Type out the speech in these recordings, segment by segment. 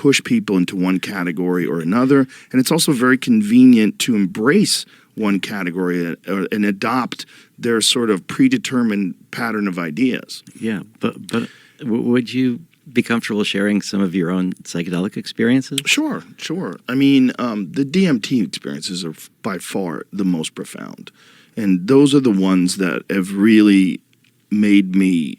push people into one category or another. And it's also very convenient to embrace one category and adopt their sort of predetermined pattern of ideas. Yeah, but would you be comfortable sharing some of your own psychedelic experiences? Sure. I mean, the DMT experiences are by far the most profound. And those are the ones that have really made me,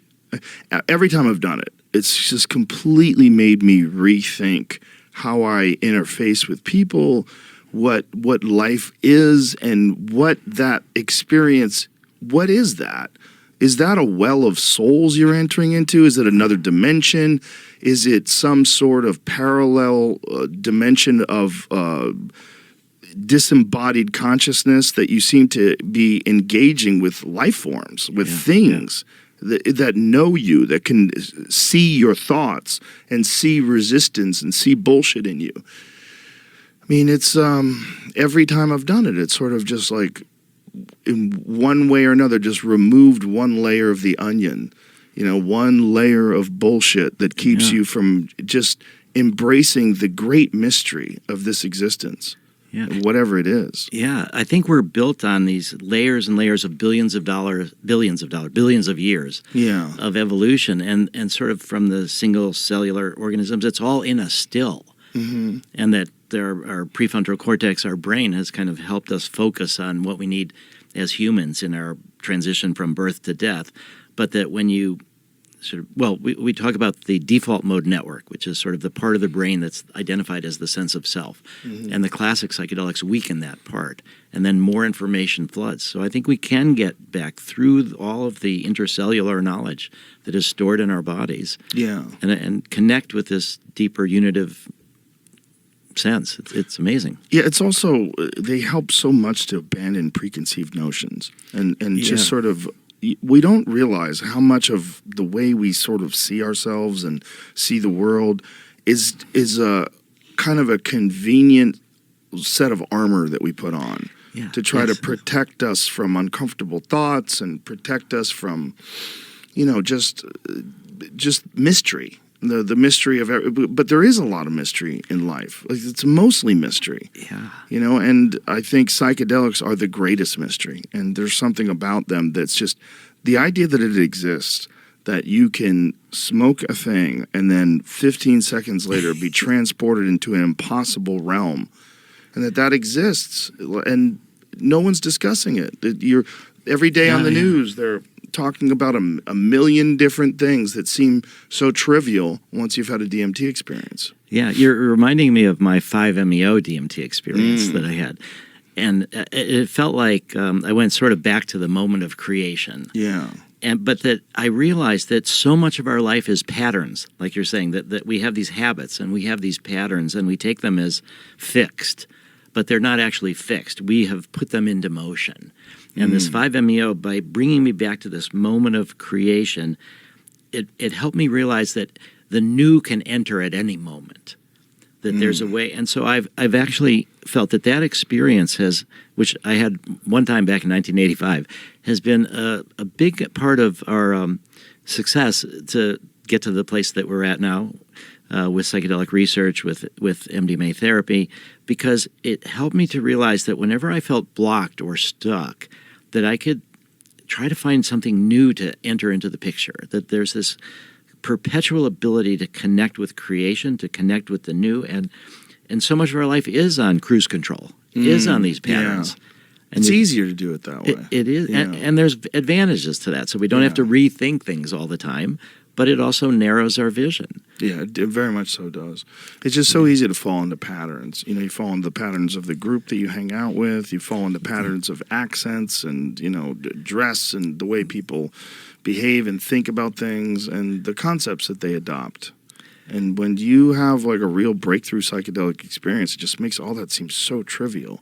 every time I've done it, it's just completely made me rethink how I interface with people, what life is, and what that experience, what is that? Is that a well of souls you're entering into? Is it another dimension? Is it some sort of parallel dimension of disembodied consciousness that you seem to be engaging with life forms, with things that know you, that can see your thoughts and see resistance and see bullshit in you? I mean, it's every time I've done it, it's sort of just like, in one way or another, just removed one layer of the onion, one layer of bullshit that keeps you from just embracing the great mystery of this existence, whatever it is. Yeah, I think we're built on these layers and layers of billions of years of evolution, and sort of from the single cellular organisms, it's all in us still. Mm-hmm. And that our prefrontal cortex, our brain, has kind of helped us focus on what we need as humans in our transition from birth to death. But that when you we talk about the default mode network, which is sort of the part of the brain that's identified as the sense of self. Mm-hmm. And the classic psychedelics weaken that part, and then more information floods. So I think we can get back through all of the intercellular knowledge that is stored in our bodies, and connect with this deeper unitive sense. It's amazing. Yeah, it's also, they help so much to abandon preconceived notions and just sort of, we don't realize how much of the way we sort of see ourselves and see the world is a kind of a convenient set of armor that we put on to try to protect us from uncomfortable thoughts and protect us from, just mystery. The mystery of but there is a lot of mystery in life. Like, it's mostly mystery. Yeah. And I think psychedelics are the greatest mystery. And there's something about them that's just the idea that it exists, that you can smoke a thing and then 15 seconds later be transported into an impossible realm, and that exists and no one's discussing it. You're every day on the news, they're talking about a million different things that seem so trivial once you've had a DMT experience. Yeah, you're reminding me of my 5-MeO DMT experience that I had. And it felt like I went sort of back to the moment of creation. Yeah. But that I realized that so much of our life is patterns, like you're saying, that we have these habits and we have these patterns and we take them as fixed, but they're not actually fixed. We have put them into motion. And this 5-MeO, by bringing me back to this moment of creation, it helped me realize that the new can enter at any moment, that there's a way. And so I've actually felt that experience has, which I had one time back in 1985, has been a big part of our success to get to the place that we're at now with psychedelic research, with MDMA therapy, because it helped me to realize that whenever I felt blocked or stuck, that I could try to find something new to enter into the picture, that there's this perpetual ability to connect with creation, to connect with the new, and so much of our life is on cruise control, is on these patterns. Yeah. And it's easier to do it that way. It is, and there's advantages to that, so we don't have to rethink things all the time, but it also narrows our vision. Yeah, it very much so does. It's just so easy to fall into patterns. You fall into the patterns of the group that you hang out with. You fall into patterns of accents and, dress and the way people behave and think about things and the concepts that they adopt. And when you have like a real breakthrough psychedelic experience, it just makes all that seem so trivial.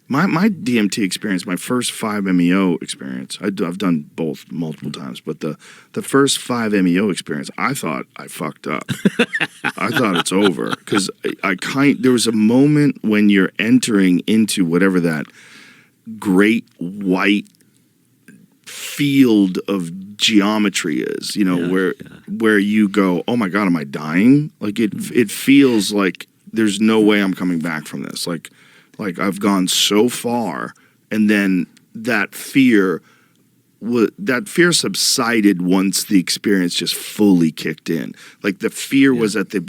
My DMT experience, my first 5-MeO experience, I've done both multiple times, but the first 5-MeO experience, I thought I fucked up. I thought it's over, because there was a moment when you're entering into whatever that great white field of geometry is, where you go, oh my God, am I dying? Like it feels like there's no way I'm coming back from this. Like I've gone so far, and then that fear subsided once the experience just fully kicked in. Like the fear was at the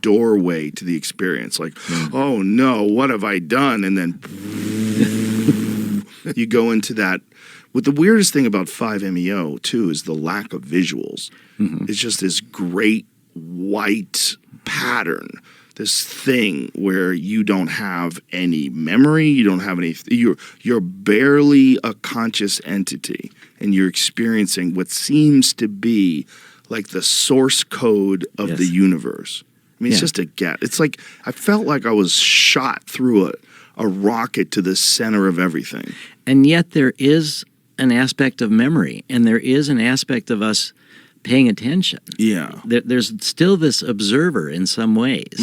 doorway to the experience. Like, oh no, what have I done? And then you go into that. What the weirdest thing about 5-MeO too is the lack of visuals. It's just this great white pattern, this thing where you don't have any memory, you don't have any. You're barely a conscious entity, and you're experiencing what seems to be like the source code of the universe. I mean, it's just it's like I felt like I was shot through a rocket to the center of everything. And yet there is an aspect of memory, and there is an aspect of us paying attention. Yeah. There's still this observer in some ways.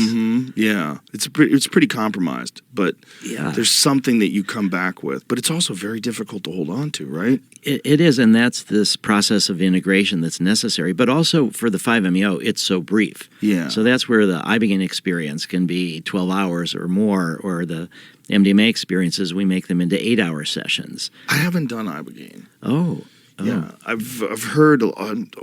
Yeah. It's pretty compromised, but there's something that you come back with. But it's also very difficult to hold on to, right? It is, and that's this process of integration that's necessary. But also for the 5-MeO, it's so brief. Yeah. So that's where the ibogaine experience can be 12 hours or more, or the MDMA experiences, we make them into 8-hour sessions. I haven't done ibogaine. Oh. Yeah, I've heard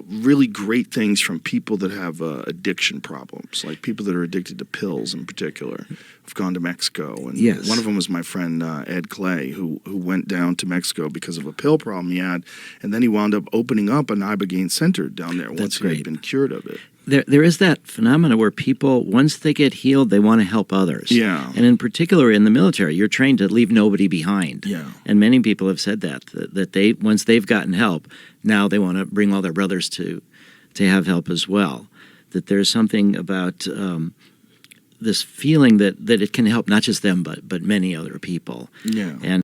really great things from people that have addiction problems, like people that are addicted to pills in particular. I've gone to Mexico, and one of them was my friend Ed Clay, who went down to Mexico because of a pill problem he had, and then he wound up opening up an ibogaine center down there once he had been cured of it. There is that phenomena where people, once they get healed, they want to help others. Yeah. And in particular in the military, you're trained to leave nobody behind. Yeah. And many people have said that they, once they've gotten help, now they want to bring all their brothers to have help as well. That there's something about this feeling that it can help not just them, but many other people. Yeah. And